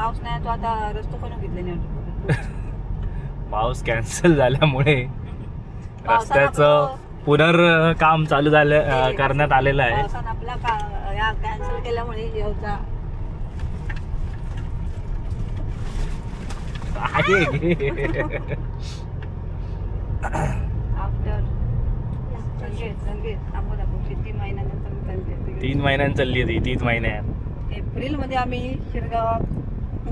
पाऊस नाही तो आता रस्तो पण घेतले नाही. पाऊस कॅन्सल झाल्यामुळे पावसानं रस्त्याचं पुनर्काम चालू झालं करण्यात आलेलं आहे. पावसानं आपला या कॅन्सल केल्यामुळे येऊचा आफ्टर संगीत आम्हाला 3 महिन्यानंतर 3 महिन्यांनी चालली होती 3 महिन्यात. एप्रिल मध्ये आम्ही शिरगावात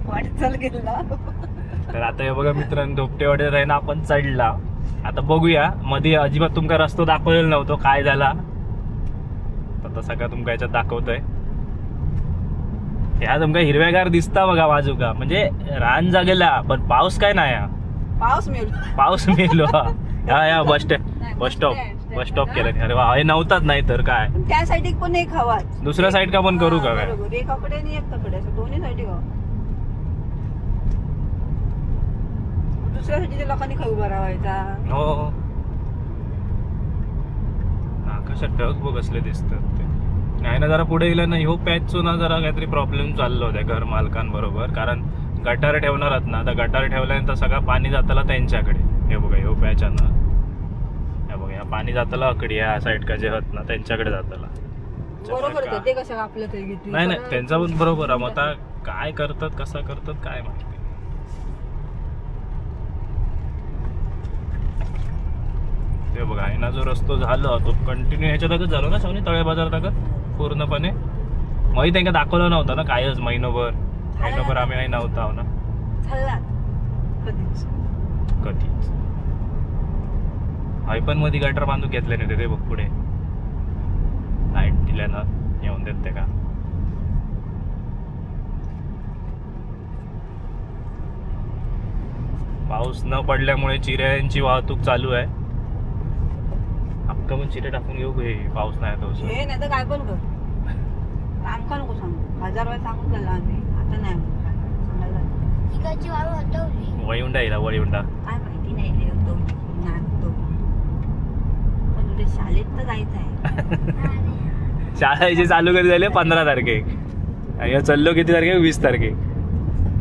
वाटचाल गेला. तर आता हे बघा मित्रांनो धोपटेवाड्यात आहे ना आपण चढला. आता बघूया मध्ये अजिबात तुमका रस्तो दाखवलेला नव्हतो काय झाला आता सगळं तुमका याच्यात दाखवतोय. ह्या तुमका हिरव्यागार दिसता बघा बाजू का म्हणजे रान जागेला पण पाऊस काय नाही हा. पाऊस मेलो या बस स्टॉप केलं. अरे वा हे नव्हताच नाही तर काय त्या साईड पण एक हवा दुसऱ्या साईड का पण करू का काय एकाकडे आणि एकाकडे असं दोन्ही साईड दुसऱ्या साईडच्या लोकांनी खाऊ उभा राहायचा. हो आकाशात ढग बघ असले दिसतात ते. नाही ना जरा पुढे गेलं ना ह्यो पॅचचो ना जरा काहीतरी प्रॉब्लेम चाललो होता घर मालकांबरोबर कारण गटार ठेवणार ना आता गटार ठेवल्यानंतर सगळं पाणी जाताला त्यांच्याकडे. हे बघा ह्यो पॅच ना हे बघा या पाणी जाताला अकडी या साईड का जे होत ना त्यांच्याकडे जाताला. बरोबर ते कसं आपलं तरी नाही नाही त्यांचा पण बरोबर आहे. मग आता काय करतात कसं करतात काय माहिती. ते बघा आहे ना जो रस्तो झाला तो कंटिन्यू ह्याच्यातच झालो ना शावनी तळे बाजार तक पूर्णपणे. माहिती आहे का दाखवलं नव्हतं ना कायच महिनोभर आम्ही काही नव्हता ना कधीच. आई पण मध्ये गटर बांधून घेतले नाही ते बघ पुढे लाईट दिल्यानं येऊन देत ते का. पाऊस न पडल्यामुळे चिऱ्यांची वाहतूक चालू आहे. पण चिरे टाकून घेऊ हे पाऊस नाही तो हे नाही तर काय पण कर काम का नको सांगू 1000 वेळा सांगून झाला आम्ही आता नाही वळीउंडा येईल वळीउंडा काय माहिती नाही पण तुझ्या शाळेत तर जायचं आहे. शाळा याची चालू कधी झाली 15 तारखे आणि चाललो किती तारखे 20 तारखे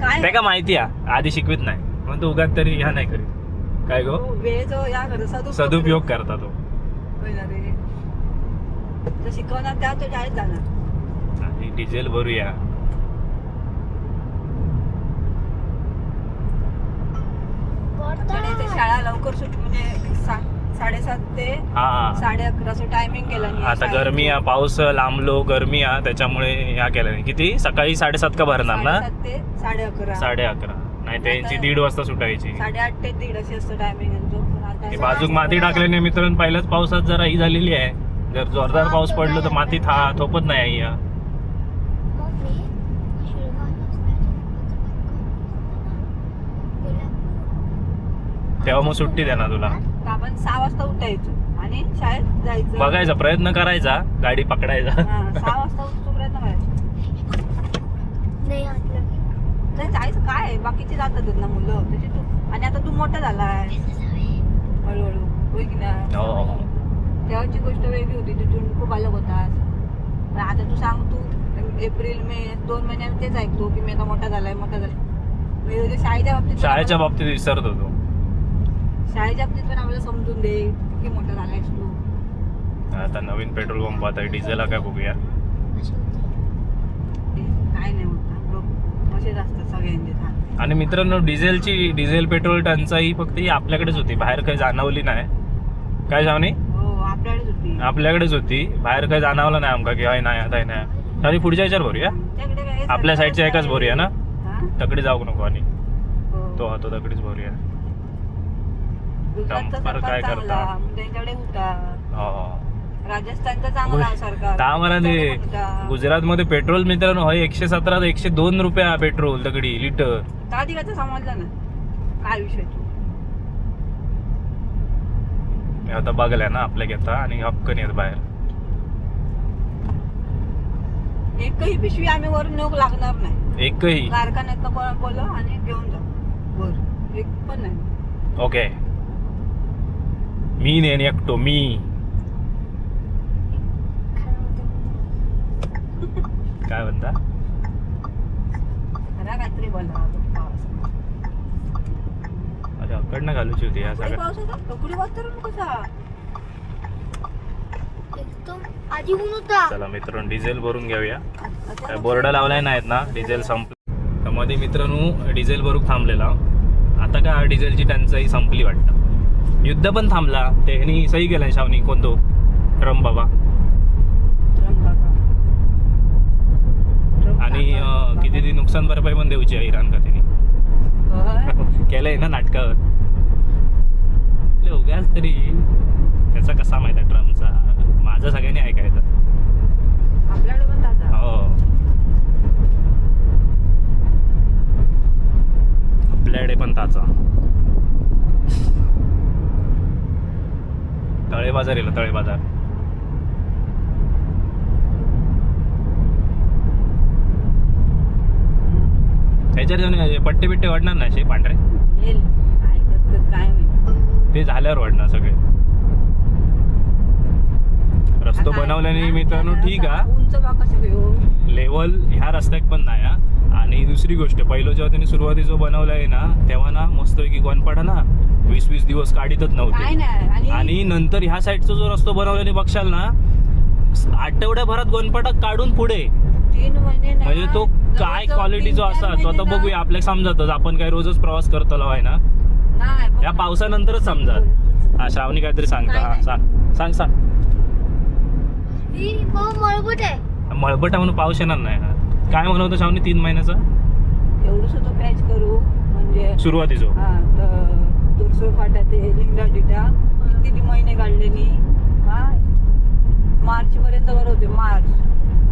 काय ते का माहिती आहे आधी शिकवित नाही पण तो उगाच तरी ह्या नाही करीत काय गो वेळेचा या सदुपयोग करता तो शिकवणार त्या तो शाळेत जाणार. डिझेल भरूया शाळा लवकर सुट म्हणजे 7:30 ते 11:30 टायमिंग केला. आता गरमी आहे पाऊस लांबलो गरमी आहे त्याच्यामुळे ह्या केलं नाही. किती सकाळी 7:30 का भरणार ना 7 ते 11:30 11:30 नाही त्यांची 1:30 वाजता सुटायची 8:30 ते 1:30 अशी असतो टायमिंग. बाजूक माती टाकल्याने मित्रांनो पहिल्याच पावसात जरा ही झालेली आहे. जर जोरदार पाऊस पडलो तर माती थोपत नाही या. तेव्हा मग सुट्टी द्या ना तुला. आपण 6 वाजता उठायचो आणि शाळेत जायचं बघायचा प्रयत्न करायचा गाडी पकडायचा. 6 वाजता उठतो प्रयत्न करायचा नाही जायचं काय बाकीचे जातात ना मुलं त्याची तू आणि आता तू मोठा झालाय हळूहळू होय की नाही. तेव्हाची गोष्ट वेगळी होती तिथून खूप अलग होतास. आता तू सांग तू एप्रिल मे 2 महिन्यात तेच ऐकतो की मी आता मोठा झालाय. शाळेच्या बाबतीत विसरत होतो. शाळेच्या बाबतीत पण आम्हाला समजून दे की मोठा झालायस तू. आता नवीन पेट्रोल पंप आता डिझेलला काय बघूया काय नाही होत असेच असतात सगळ्यांचे. आणि मित्रांनो डिझेल पेट्रोल टंचाई फक्त ही आपल्याकडेच होती बाहेर काही जाणवली नाही. काय जावणी आपल्याकडेच होती बाहेर काही जाणवलं नाही आमका की हाय नाही आता नाही. आणि पुढच्या याच्यावर भरूया आपल्या साईडच्या एकाच भरूया ना तकडे जाऊ नको आणि तो हा तो तकडेच भरूया. डंपर काय करता राजस्थानचा चांगला सरकार. गुजरात मध्ये पेट्रोल मित्रांनो 117 ते 102 रुपया पेट्रोल तगडी लिटर. का समजलं ना काय विषय आता बघल्या ना आपल्या घेता आणि हक्क नाही बाहेर. एकही पिशवी आम्ही वरून नेऊ लागणार नाही. एकही कारखान्यात बोलव आणि घेऊन जाऊ वर एक पण नाही. ओके मी नाही एकटो मी काय म्हणता खरा काहीतरी बोला अरे अकडनं घालूची होती या सगळ्या. पावसाचा कपडे वाचतो कसा एकदम आधी ऊन होता. चला मित्रांनो डिझेल भरून घेऊया. काय बोर्ड लावलाय नाहीत ना, डिझेल संपलं. तर मध्ये मित्रांनो डिझेल भरून थांबलेला. आता काय डिझेलची टंचाई संपली वाटतं. युद्ध पण थांबला. त्यांनी सही केलाय शावनी कोणतो ट्रम्प बाबा. आणि किती ती नुकसान भरपाई पण देऊची आहे इराण का त्यांनी केलंय ना नाटकावर. उगाच तरी त्याचा कसा माहित आहे ट्रम्पचा. माझं सगळ्यांनी ऐकायचं. आपल्याकडे पण ताजा. हो आपल्याकडे पण ताचा. तळे बाजार येईल तळे बाजार. त्याच्यावर पट्टे बिट्टे वाढणार ना असे पांढरे. येईल. काय करतात काय माहिती. ते झाल्यावर वाढणार सगळे. रस्तो बनवल्याने मित्रांनो ठीक आहे. उंच बाका सगळे लेवल ह्या रस्त्यात पण नाही हा. आणि दुसरी गोष्ट पहिलं जेव्हा त्यांनी सुरुवाती जो बनवलाय ना तेव्हा ना मस्तपैकी गोनपाडा ना 20-20 दिवस काढीतच काय नव्हते. नाही. आणि नंतर ह्या साईडचा जो रस्तो बनवल्याने बघशाल ना आठवड्याभरात गोनपाडा काढून पुढे 3 महिने ना, म्हणजे तो काय जवळजवळ क्वालिटीचा 3-4 असा तो आता महिने बघूया. आपल्याला समजतच आपण काय रोजच प्रवास करतो आहे ना. नाही, पण- या पावसानंतरच समजत. हा श्रावणी काहीतरी सांगता. हा सांग सांग. ही बहुत मळबट आहे. मळबटा म्हणून पाऊस येणार नाही. काय म्हणत श्रावणी 3 महिन्याचा एवढंच होतं पॅच करू म्हणजे सुरुवातीचो. हा तर तुरसो फाटा ते लिंगडा डिटा किती महिने काढलेनी. हा मार्च पर्यंत बरं होते. मार्च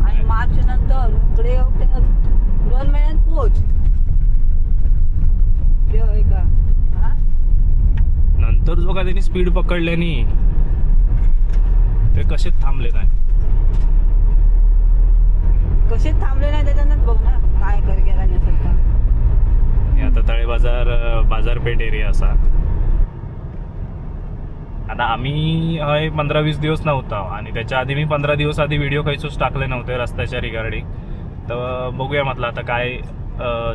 आणि मार्च नंतर इकडे 2 महिन्यात पोच का. हा नंतर जो का त्यांनी स्पीड पकडल्यानी ते कसेच थांबले नाही. कसे थांबले नाही त्याच्यानंच बघ ना काय कर गेला हे आता तळे बाजार बाजारपेठ एरिया असा. आता आम्ही 15-20 दिवस नव्हता आणि त्याच्या आधी मी 15 दिवस आधी व्हिडिओ काहीच टाकले नव्हते रस्त्याच्या रिगार्डिंग. तर बघूया म्हटलं आता काय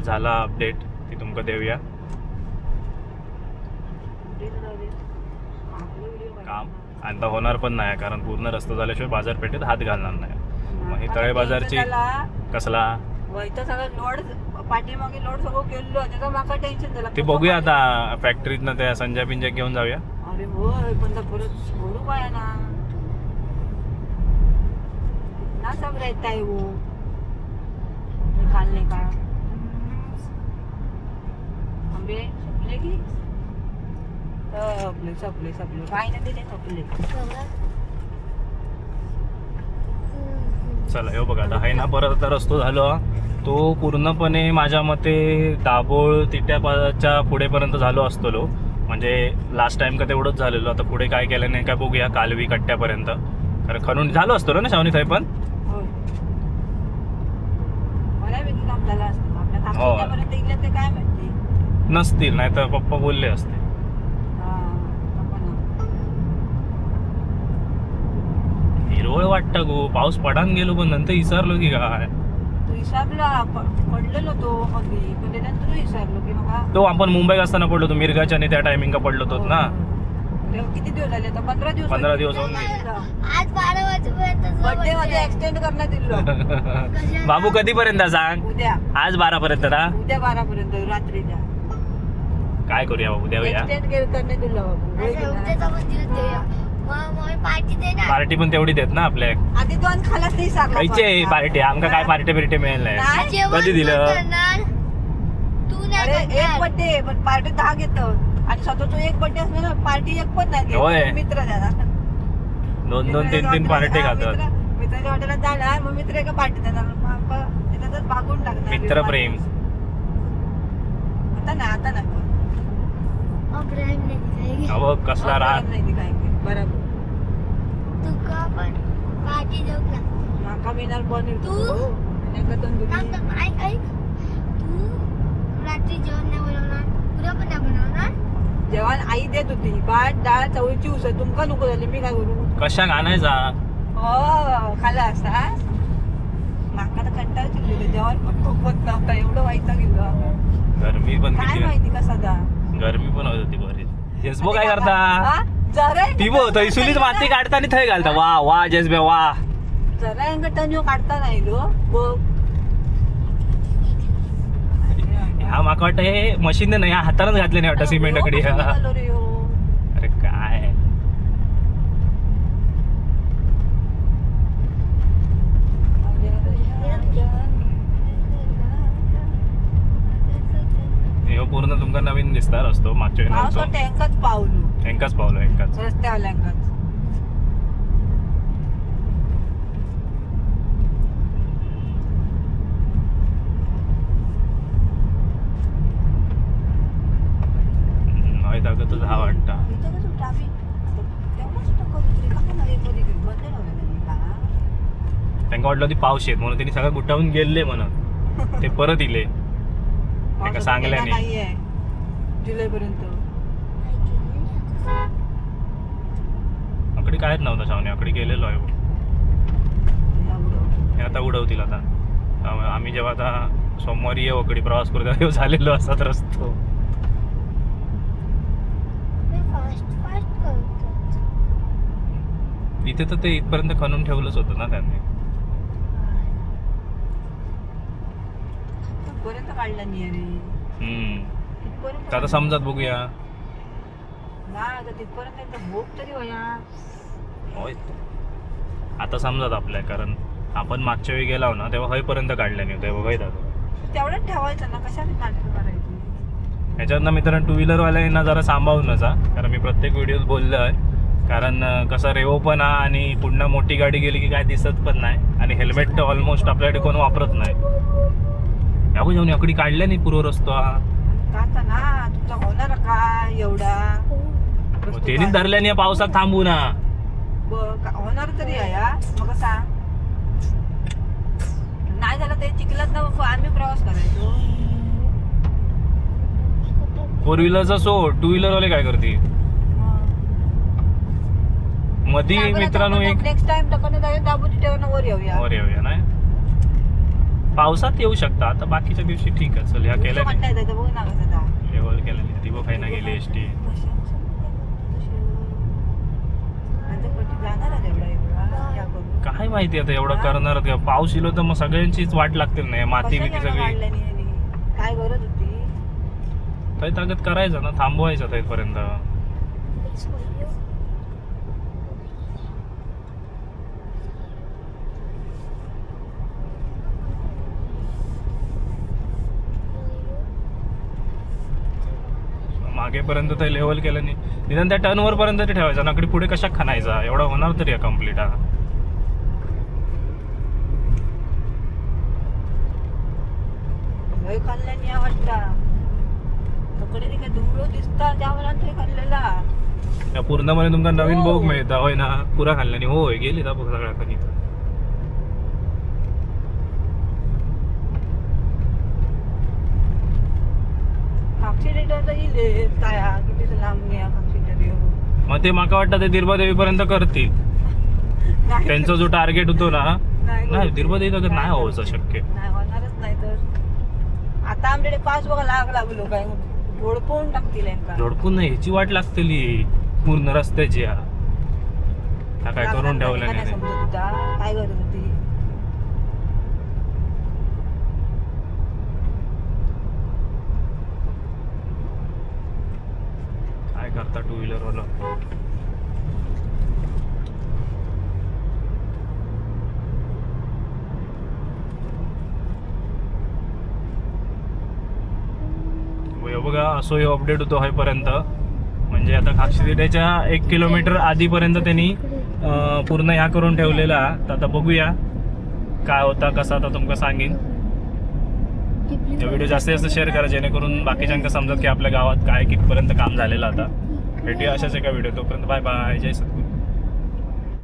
झाला अपडेट ती तुमका देऊया. काम आता होणार पण नाही कारण पूर्ण रस्ता झाल्याशिवाय बाजारपेठेत हात घालणार नाही. मग ही तळे बाजारची कसला वैतं सगळं लोड पाठीमागे लोड सगळं केलं त्याचा माका टेन्शन झालं. ते बघूया आता फॅक्टरीतनं त्या संजय पिंजय घेऊन जाऊया. अरे होय पण परत सोडू पाया ना सब रहता है वो निकालने का. आंबे सपले की सपले काय नाही ते सपले. चला हे बघा आता आहे ना परत आता रस्तो झालो तो पूर्णपणे माझ्या मते दाभोळ तिट्याच्या पुढेपर्यंत झालो असतो. म्हणजे लास्ट टाइम का तेवढंच झालेलो. आता पुढे काय केलं नाही काय बघूया. कालवी कट्ट्यापर्यंत कारण खणून झालो असतो ना शावनी थाई पण. बऱ्यापैकी काम झालं असतं. आपल्या हो. कामापर्यंत इकडे ते काय माहिती नसतील नाही तर पप्पा बोलले असते. हिरवळ वाटतं गो पाऊस पडान गेलो पण नंतर विसरलो की काय. तू विसरला पडलेलो तो मध्ये पण त्यानंतर विसरलो की बघा. तो आपण मुंबईत असताना पडलो तो मिरगाच्या आणि त्या टायमिंग पडलो तो ना. किती दिवस झाले आता 15 दिवस होऊन गेले. आज 12 वाजेपर्यंत बर्थडे मध्ये एक्सटेंड करण्यात दिलो. बाबू कधीपर्यंत सांग. उद्या आज 12 पर्यंत ना. उद्या 12 पर्यंत रात्रीच्या काय करूया बाबू देऊया. एक्सटेंड करण्यात दिलं बाबू. पार्टी देणार. पार्टी पण तेवढी देत ना आपल्या. आधी 2 खालाच नाही सांगला. खायचे पार्टी आमका काय पार्टी बिर्टी मिळेल नाही. जेवण कधी दिलं? कोण करणार? तू अरे नाही एक करणार. बर्थडे पण पार्टी 10 घेतं आणि स्वतः तो एक बर्थडे असला ना पार्टी एक पण नाही होय. घेत. मित्र द्या 2-2, 3-3 पार्टी खातात. मित्राच्या हॉटेलात जाणार मग मित्र एका पार्टी देणार त्याच्यातच भागून टाकणार. मित्रप्रेम. आता नाही अब्राहिम नाही दिलं. अहो कसला राग. नाही काय बरोबर. तुका पण पार्टी देऊ का? माका मिळणार पनीर तू? तंदुरी. थांब थांब, ऐक. तू रात्री जेवण नाही बनवणार, उद्या पण नाही बनवणार. जेवण आई देत होती. भात डाळ चवळीची उसळ तुमका नको झाली मी काय करू. कशाक आणायचा. हो खाला असता माका तर कंटाळ चिडली जेवण पण होत नव्हता एवढं व्हायचं गेलो गरमी पण काय किती माहिती कसा दा गरमी पण होत होती बरीच जेसबो काय करता जरा ती बो थैसुलीत माती काढता आणि थंय घालता वा वा जेसबे वा जरा टन्यो काढता नाही लो बघ ह्या माका वाटतं हे मशीन नाही ह्या हातानच घातले नाही वाटतं सिमेंटकडे निघालो रे ह्यो. अरे काय हे पूर्ण तुमका नवीन दिसणार असतो मागच्या पावस वेळेला टँकच पावलो एंकाच पावलो एंकाच रस्त्यावल्यांकाच हय दाखवत तुझा हा वाटता इथं कसं ट्रॅफिक तेवढंच टक्कर होती रे. का नाही मध्ये बंद लावलं नाही का? त्यांना वाटलं ती पाऊस येत म्हणून त्यांनी सगळं गुटावून गेले म्हणून ते परत इले पावसाचा सांगल्या महिना नाही. नाहीये जुलै पर्यंत अकडे कायच नव्हतं शावणे अकडे गेलेलो आहे हे आता उडवतील आता आम्ही जेव्हा आता सोमवारी येऊ अकडे प्रवास करू तेव्हा झालेलो असतात रस्तो फास्ट फास्ट करतात. इथे तर ते इथपर्यंत खणून ठेवलंच होतं ना त्यांनी पर्यंत काढला नाही रे तिथपर्यंत तर आता समजत बघूया नाही आता तिथपर्यंत एकदा भोग तरी होया होय आता समजत आपल्या कारण आपण मागच्या वेळी गेलाव ना तेव्हा हयपर्यंत काढल्या नाही तेव्हा हय दादा तेवढंच ठेवायचं ना कशाने नाटक करायची ह्याच्यातनं मित्रांनो टू व्हीलरवाल्यांना जरा सांभाळूनच हा कारण मी प्रत्येक व्हिडिओत बोललो आहे कारण कसं रेवो पण हा आणि पुन्हा मोठी गाडी गेली की काय दिसत पण नाही आणि हेल्मेट तर ऑलमोस्ट आपल्याकडे कोण वापरत नाही यागो जाऊन अकडी काढल्या नाही पूर्व रस्तो हा आता ना तुझा होणार का एवढा त्यांनीच धरल्याने या पावसात थांबू ना होणार तरी आहे हा. मग सांग नाही झालं ते चिखलात ना आम्ही प्रवास करायचो फोर व्हीलरचा सोड टू व्हीलरवाले काय करते मधी मित्रांनो एक नेक्स्ट टाइम टकन दाबूची ठेवून वर येऊया वर येऊया नाही पावसात येऊ शकता आता बाकीच्या दिवशी ठीक आहे चल ह्या केल्या म्हणता येतं बघ ना कसं दा लेवल केलेली ती बघ ना गेली एस टी जाणार आहे एवढा एवढा या करून काय माहिती आता एवढं करणार का पाऊस इलो तर मग सगळ्यांचीच वाट लागतील नाही माती बिती कशाला सगळी काढलं नाही यांनी? काय गरज होती काही ताकद करायचं ना थांबवायचं तिथपर्यंत मागेपर्यंत ते लेवल केलं नाही निदान त्या टर्नवर पर्यंत ते ठेवायचं नाकडे पुढे कशा खाणायचा एवढा होणार तरी कम्प्लीट हा लय खाल्ल्याने या वाटता तकडे ते काय धुळो दिसता त्यावर ते खाल्लेला त्या पूर्णपणे तुमका नवीन हो. भोग मिळता होय ना पुरा खाल्ल्याने होय गेली बघ सगळ्या कधी ऑक्सिडेंटर इले काय हा? किती लांब नाही ऑक्सिडेंटर मग ते माका वाटतं ते दिरबादेवी पर्यंत करतील त्यांचा जो टार्गेट होतो ना नाही दिरबादेवी तर नाही व्हायचं शक्य नाही होणारच नाही तर आता आमच्याकडे पाच बघा लागलो काय झोडपून टाकतील यांका. झोडपून नाही ह्याची वाट लागतली पूर्ण रस्त्याची हा काय करून ठेवलं काय नाही समजत होता काय गरज होती काय करता टू व्हीलर वाला बघा असो हे अपडेट होतो होईपर्यंत म्हणजे आता खाक्षिदेच्या 1 किलोमीटर आधीपर्यंत त्यांनी पूर्ण ह्या करून ठेवलेला तर आता बघूया काय होता कसा आता तुमका सांगेन या व्हिडिओ जास्तीत जास्त शेअर करा जेणेकरून बाकीच्यांना समजत की आपल्या गावात काय कितपर्यंत काम झालेलं आता भेटूया अशाच एका व्हिडिओ तोपर्यंत बाय बाय जय सद्गुरू